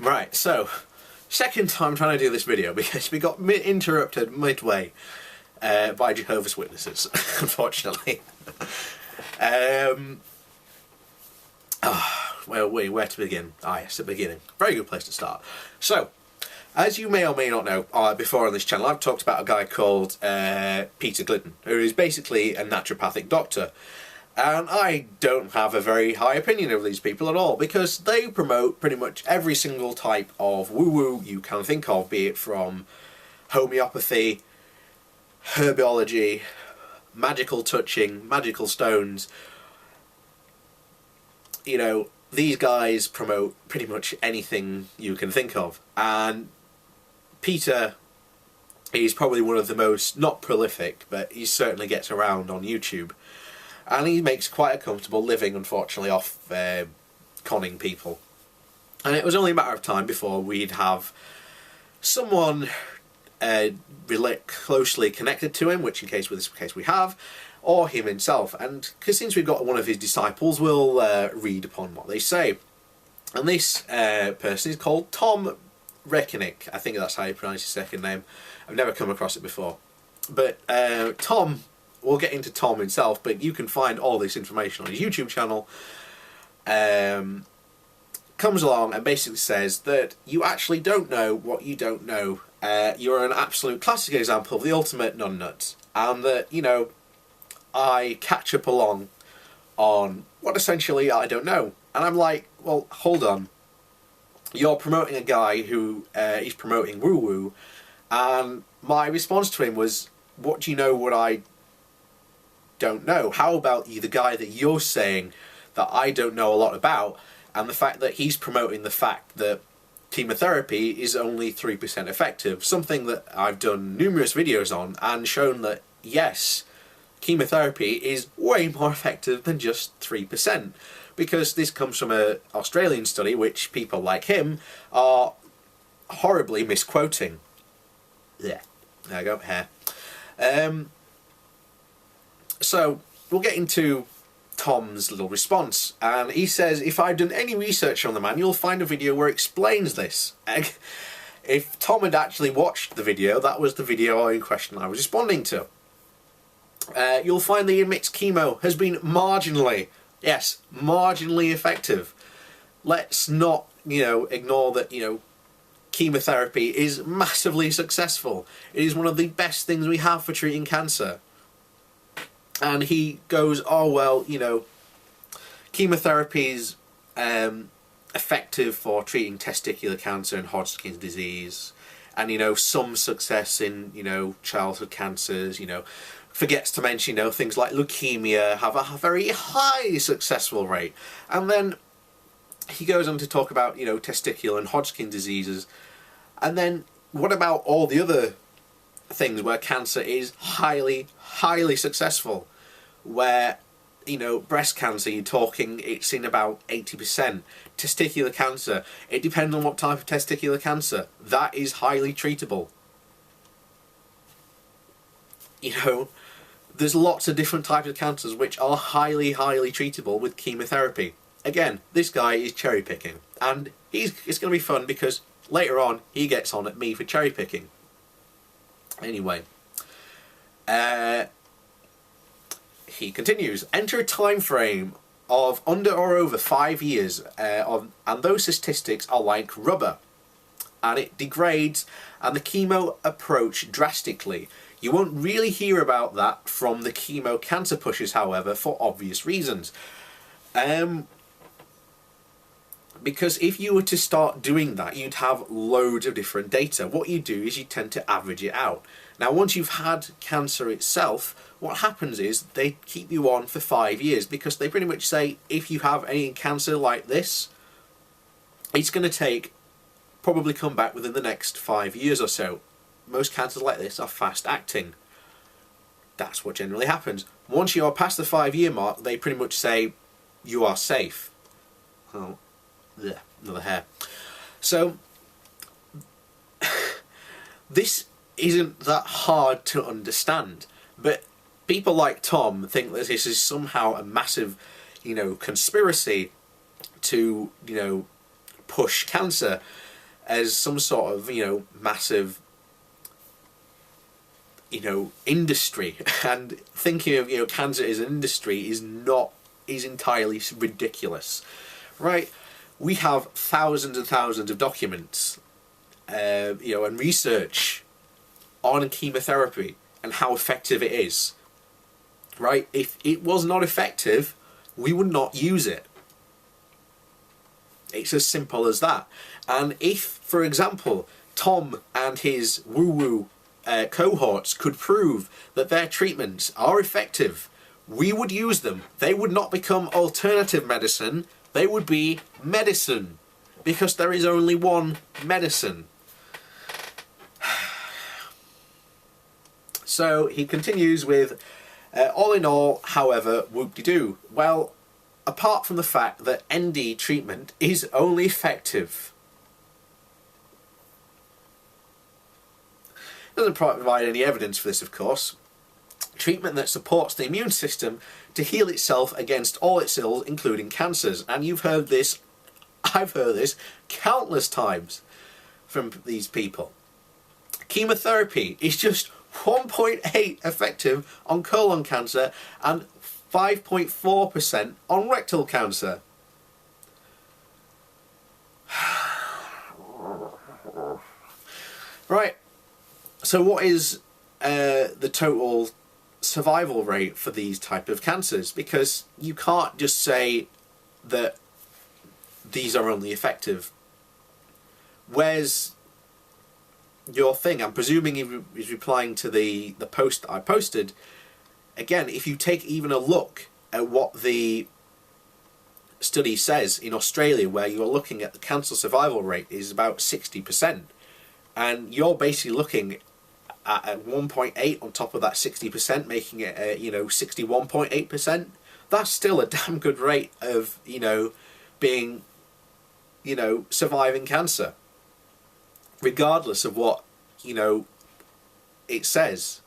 Right, so, second time trying to do this video because we got interrupted midway by Jehovah's Witnesses, unfortunately. Well, where to begin? Ah, yes, the beginning. Very good place to start. So, as you may or may not know, before on this channel I've talked about a guy called Peter Glidden, who is basically a naturopathic doctor. And I don't have a very high opinion of these people at all, because they promote pretty much every single type of woo-woo you can think of, be it from homeopathy, herbology, magical touching, magical stones. You know, these guys promote pretty much anything you can think of. And Peter is probably one of the most, not prolific, but he certainly gets around on YouTube. And he makes quite a comfortable living, unfortunately, off conning people. And it was only a matter of time before we'd have someone closely connected to him, which in this case we have, or him himself. And because since we've got one of his disciples, we'll read upon what they say. And this person is called Tom Reckinick. I think that's how you pronounce his second name. I've never come across it before. But Tom... We'll get into Tom himself, but you can find all this information on his YouTube channel. Comes along and basically says that you actually don't know what you don't know. You're an absolute classic example of the ultimate numbnut. And that, you know, I catch up along on what essentially I don't know. And I'm like, well, hold on. You're promoting a guy who is promoting woo-woo. And my response to him was, what do you know what I don't know? How about the guy that you're saying that I don't know a lot about, and the fact that he's promoting the fact that chemotherapy is only 3% effective, something that I've done numerous videos on and shown that yes, chemotherapy is way more effective than just 3%, because this comes from an Australian study which people like him are horribly misquoting. Yeah, there you go, hair. So, we'll get into Tom's little response, and he says, if I've done any research on the man, you'll find a video where it explains this. If Tom had actually watched the video, that was the video in question I was responding to. You'll find the admits chemo has been marginally, yes, marginally effective. Let's not, ignore that, chemotherapy is massively successful. It is one of the best things we have for treating cancer. And he goes, oh well, chemotherapy's effective for treating testicular cancer and Hodgkin's disease, and some success in childhood cancers. Forgets to mention things like leukemia have a very high successful rate. And then he goes on to talk about testicular and Hodgkin's diseases. And then what about all the other things where cancer is highly successful, where breast cancer, you're talking it's in about 80%. Testicular cancer, it depends on what type of testicular cancer, that is highly treatable. There's lots of different types of cancers which are highly treatable with chemotherapy. Again, this guy is cherry picking, and it's going to be fun because later on he gets on at me for cherry picking. Anyway, he continues, enter a time frame of under or over 5 years, and those statistics are like rubber, and it degrades, and the chemo approach drastically. You won't really hear about that from the chemo cancer pushes, however, for obvious reasons. Because if you were to start doing that, you'd have loads of different data. What you do is you tend to average it out. Now, once you've had cancer itself, what happens is they keep you on for 5 years, because they pretty much say if you have any cancer like this, it's going to probably come back within the next 5 years or so. Most cancers like this are fast acting. That's what generally happens. Once you are past the 5-year mark, they pretty much say you are safe. Oh. Yeah, another hair. So this isn't that hard to understand, but people like Tom think that this is somehow a massive, conspiracy to, push cancer. as some sort of, massive, industry. And thinking of, cancer as an industry is entirely ridiculous, right? We have thousands and thousands of documents, and research on chemotherapy and how effective it is, right? If it was not effective, we would not use it. It's as simple as that. And if, for example, Tom and his woo-woo cohorts could prove that their treatments are effective, we would use them. They would not become alternative medicine, they would be medicine, because there is only one medicine. So he continues with, all in all, however, whoop-de-doo. Well, apart from the fact that ND treatment is only effective. Doesn't provide any evidence for this, of course. Treatment that supports the immune system to heal itself against all its ills, including cancers. And you've heard this, I've heard this countless times from these people. Chemotherapy is just 1.8 effective on colon cancer and 5.4% on rectal cancer. Right, so what is the total survival rate for these type of cancers? Because you can't just say that these are only effective. Where's your thing? I'm presuming he's replying to the post that I posted. Again, if you take even a look at what the study says in Australia, where you're looking at the cancer survival rate is about 60%, and you're basically looking at 1.8 on top of that 60%, making it 61.8%. That's still a damn good rate of being surviving cancer, regardless of what it says.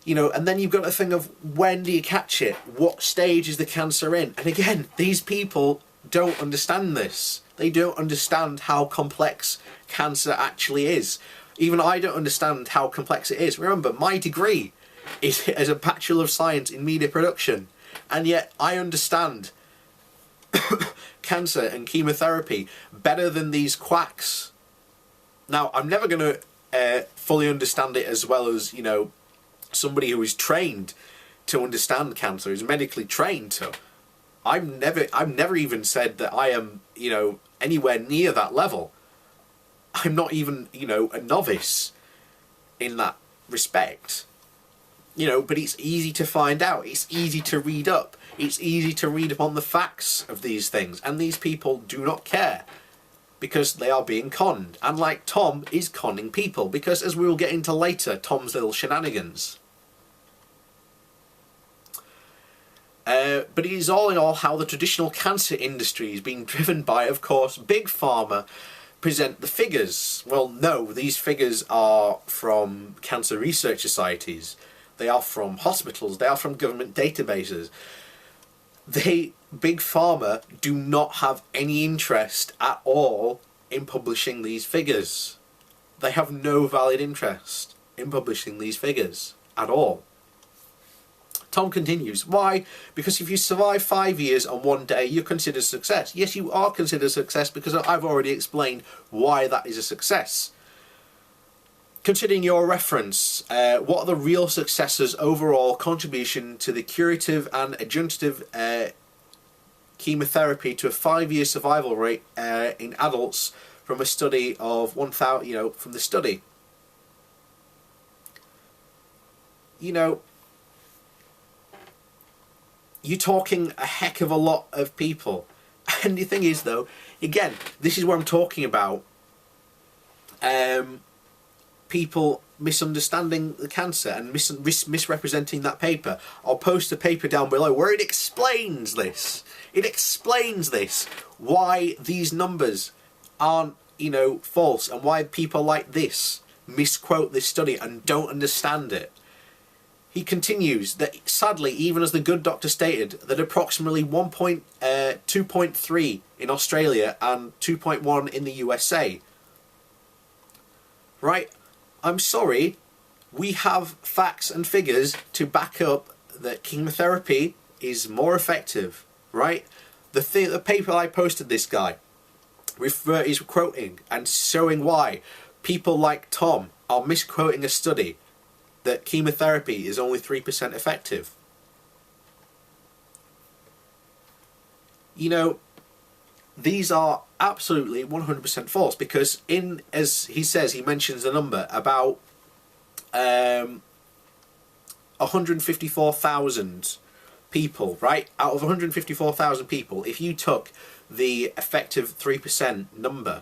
And then you've got the thing of, when do you catch it? What stage is the cancer in? And again, these people don't understand this. They don't understand how complex cancer actually is. Even I don't understand how complex it is. Remember, my degree is as a Bachelor of Science in Media Production, and yet I understand cancer and chemotherapy better than these quacks. Now, I'm never going to fully understand it as well as, somebody who is trained to understand cancer, is medically trained to. I've never even said that I am, anywhere near that level. I'm not even, a novice in that respect. But it's easy to find out. It's easy to read up. It's easy to read upon the facts of these things. And these people do not care, because they are being conned. And like Tom is conning people, because as we will get into later, Tom's little shenanigans. But it is all in all how the traditional cancer industry is being driven by, of course, Big Pharma present the figures. Well, no, these figures are from cancer research societies. They are from hospitals. They are from government databases. Big Pharma do not have any interest at all in publishing these figures. They have no valid interest in publishing these figures at all. Tom continues, why? Because if you survive 5 years on one day, you're considered success. Yes, you are considered success, because I've already explained why that is a success. Considering your reference, what are the real successes' overall contribution to the curative and adjunctive chemotherapy to a 5-year survival rate in adults from a study of 1,000, from the study? You're talking a heck of a lot of people. And the thing is, though, again, this is what I'm talking about. People misunderstanding the cancer and misrepresenting that paper. I'll post a paper down below where it explains this. It explains this. Why these numbers aren't, false, and why people like this misquote this study and don't understand it. He continues that sadly, even as the good doctor stated, that approximately 2.3 in Australia and 2.1 in the USA. Right? I'm sorry, we have facts and figures to back up that chemotherapy is more effective, right? The paper I posted, this guy is quoting and showing why people like Tom are misquoting a study that chemotherapy is only 3% effective. You know, these are absolutely 100% false, because as he says, he mentions a number about 154,000 people, right? Out of 154,000 people, if you took the effective 3% number,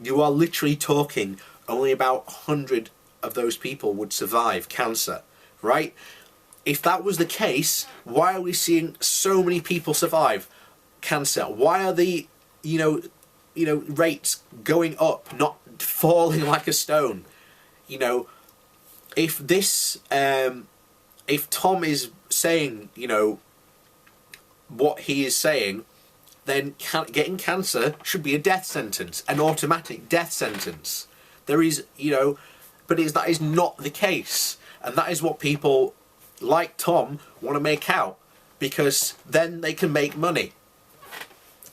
you are literally talking only about 100 of those people would survive cancer, right? If that was the case, why are we seeing so many people survive cancer? Why are the rates going up, not falling like a stone? You know, if this if Tom is saying, you know, what he is saying, then getting cancer should be a death sentence, an automatic death sentence. There is, you know, but that is not the case. And that is what people like Tom want to make out, because then they can make money.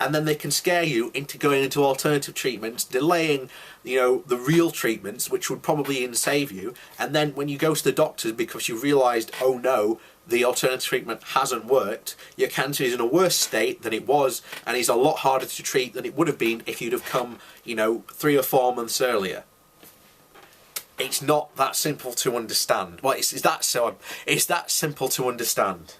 And then they can scare you into going into alternative treatments, delaying, you know, the real treatments, which would probably even save you. And then when you go to the doctors because you realised, oh no, the alternative treatment hasn't worked, your cancer is in a worse state than it was, and is a lot harder to treat than it would have been if you'd have come, you know, 3 or 4 months earlier. It's not that simple to understand. Well, it's that simple to understand.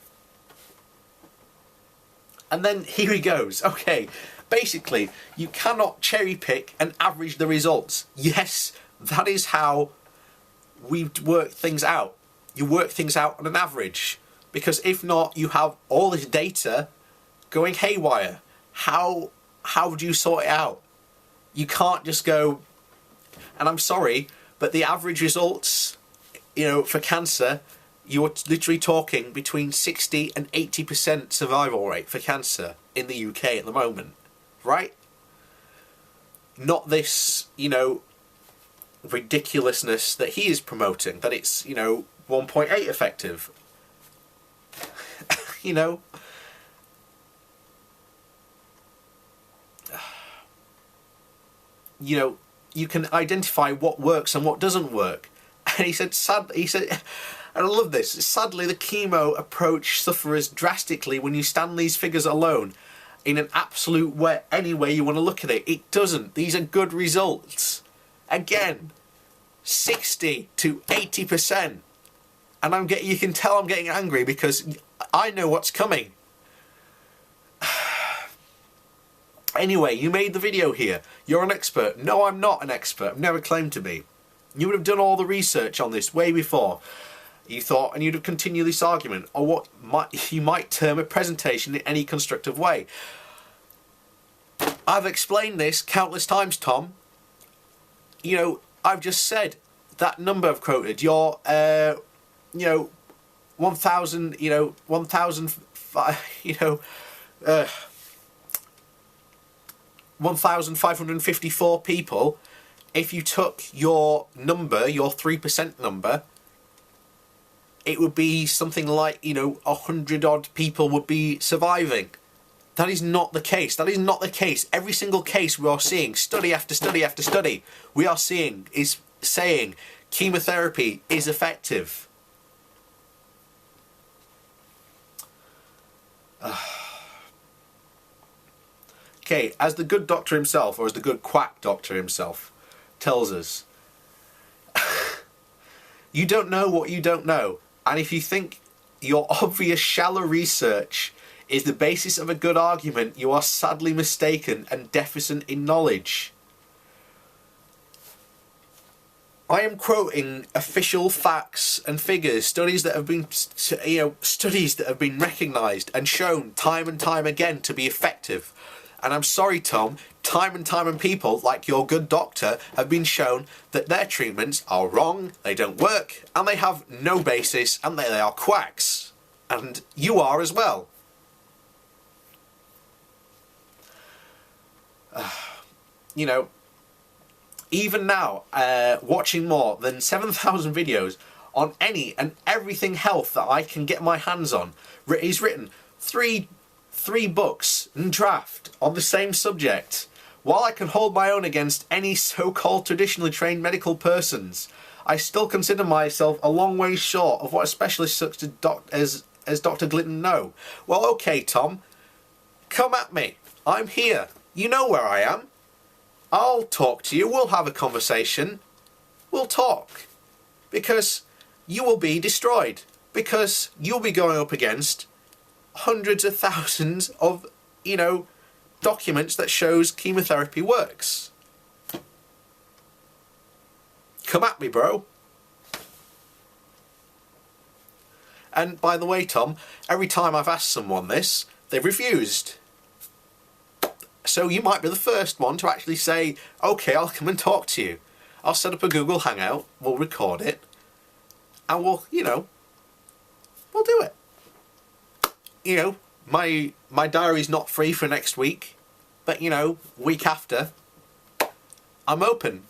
And then here he goes. Okay, basically, you cannot cherry pick and average the results. Yes, that is how we work things out. You work things out on an average. Because if not, you have all this data going haywire. How do you sort it out? You can't just go, and I'm sorry, but the average results, you know, for cancer, you're literally talking between 60 and 80% survival rate for cancer in the UK at the moment, right? Not this, you know, ridiculousness that he is promoting, that it's, you know, 1.8 effective. You know? You know, you can identify what works and what doesn't work. And he said, and I love this, sadly the chemo approach suffers drastically when you stand these figures alone in an absolute way, any way you want to look at it. It doesn't. These are good results. Again, 60 to 80%. And you can tell I'm getting angry because I know what's coming. Anyway, you made the video here. You're an expert. No, I'm not an expert. I've never claimed to be. You would have done all the research on this way before you thought, and you'd have continued this argument, or what you might term a presentation in any constructive way. I've explained this countless times, Tom. You know, I've just said that number I've quoted, your, you know, 1,000, you know, 1,000, you know, 1,554 people, if you took your number, your 3% number, it would be something like, you know, 100 odd people would be surviving. That is not the case. That is not the case. Every single case we are seeing, study after study after study, we are seeing is saying chemotherapy is effective. Okay, as the good doctor himself, or as the good quack doctor himself tells us, you don't know what you don't know. And if you think your obvious shallow research is the basis of a good argument, you are sadly mistaken and deficient in knowledge. I am quoting official facts and figures, studies that have been, you know, studies that have been recognised and shown time and time again to be effective. And I'm sorry, Tom, time and time and people like your good doctor have been shown that their treatments are wrong, they don't work, and they have no basis, and they are quacks. And you are as well. You know, even now, watching more than 7,000 videos on any and everything health that I can get my hands on, he's written three books in draft on the same subject. While I can hold my own against any so-called traditionally trained medical persons, I still consider myself a long way short of what a specialist such as Dr. Glitton know. Well, okay, Tom, come at me. I'm here. You know where I am. I'll talk to you. We'll have a conversation. We'll talk. Because you will be destroyed. Because you'll be going up against hundreds of thousands of, you know, documents that shows chemotherapy works. Come at me, bro. And by the way, Tom, every time I've asked someone this, they've refused. So you might be the first one to actually say, okay, I'll come and talk to you. I'll set up a Google Hangout, we'll record it, and we'll, you know, we'll do it. You know, my diary's not free for next week, but, you know, week after, I'm open.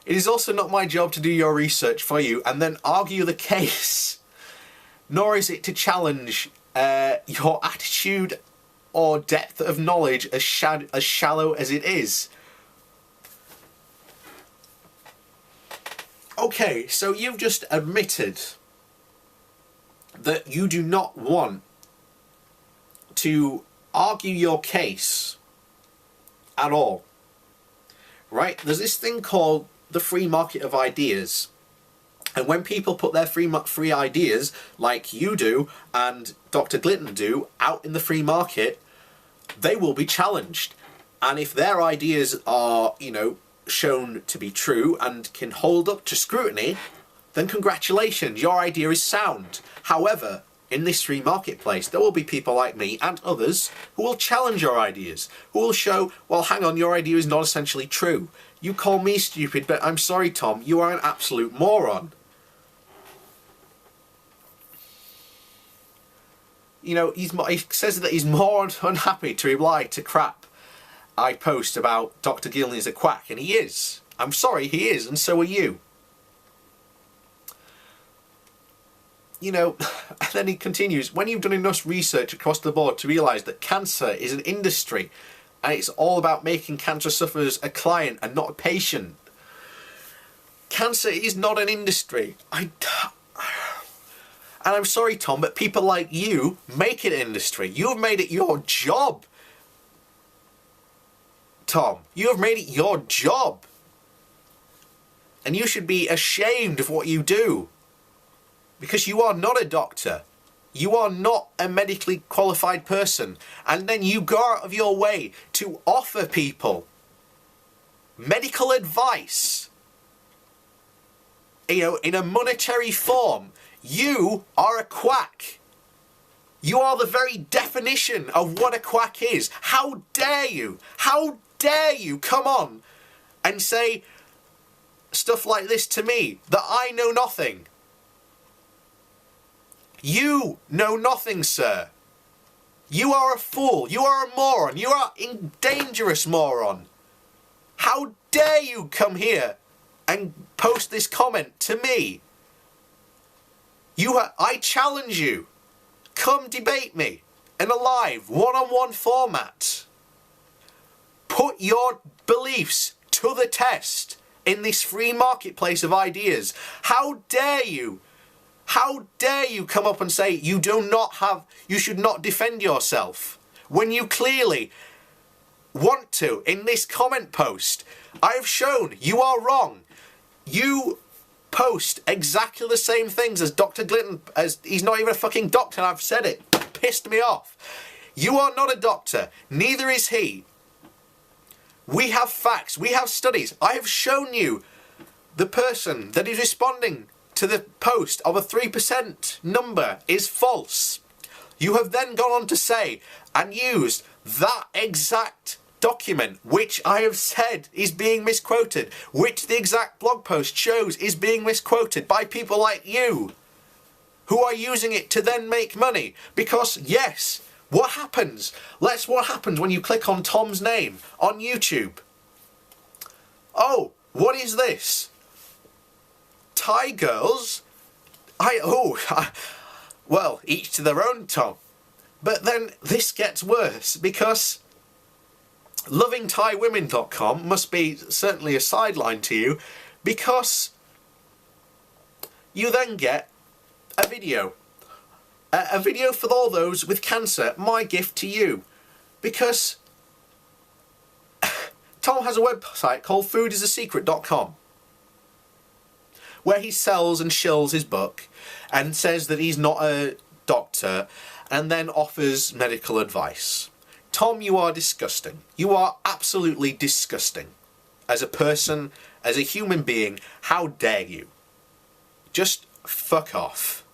It is also not my job to do your research for you and then argue the case, nor is it to challenge your attitude or depth of knowledge as shallow as it is. Okay, so you've just admitted that you do not want to argue your case at all, right? There's this thing called the free market of ideas, and when people put their free ideas, like you do and Dr. Glitton do, out in the free market, they will be challenged. And if their ideas are, you know, shown to be true and can hold up to scrutiny, then congratulations, your idea is sound. However, in this free marketplace, there will be people like me and others who will challenge your ideas, who will show, well, hang on, your idea is not essentially true. You call me stupid, but I'm sorry, Tom, you are an absolute moron. You know, he says that he's more unhappy to reply to crap I post about Dr. Gilney is a quack, and he is. I'm sorry, he is, and so are you. You know, and then he continues, when you've done enough research across the board to realise that cancer is an industry and it's all about making cancer sufferers a client and not a patient. Cancer is not an industry. And I'm sorry, Tom, but people like you make it an industry. You have made it your job. Tom, you have made it your job. And you should be ashamed of what you do. Because you are not a doctor. You are not a medically qualified person. And then you go out of your way to offer people medical advice, you know, in a monetary form. You are a quack. You are the very definition of what a quack is. How dare you? How dare you come on and say stuff like this to me, that I know nothing? You know nothing, sir. You are a fool. You are a moron. You are a dangerous moron. How dare you come here and post this comment to me? I challenge you. Come debate me in a live, one-on-one format. Put your beliefs to the test in this free marketplace of ideas. How dare you? How dare you come up and say you should not defend yourself when you clearly want to in this comment post? I have shown you are wrong. You post exactly the same things as Dr. Glitton, as he's not even a fucking doctor, and I've said it. Pissed me off. You are not a doctor, neither is he. We have facts, we have studies. I have shown you the person that is responding to the post of a 3% number is false. You have then gone on to say and used that exact document, which I have said is being misquoted, which the exact blog post shows is being misquoted by people like you, who are using it to then make money. Because yes, what happens when you click on Tom's name on YouTube? Oh, what is this? Thai girls? Well, each to their own, Tom. But then this gets worse, because lovingthaiwomen.com must be certainly a sideline to you, because you then get a video. A video for all those with cancer, my gift to you. Because Tom has a website called foodisasecret.com, where he sells and shills his book and says that he's not a doctor, and then offers medical advice. Tom, you are disgusting. You are absolutely disgusting. As a person, as a human being, how dare you? Just fuck off.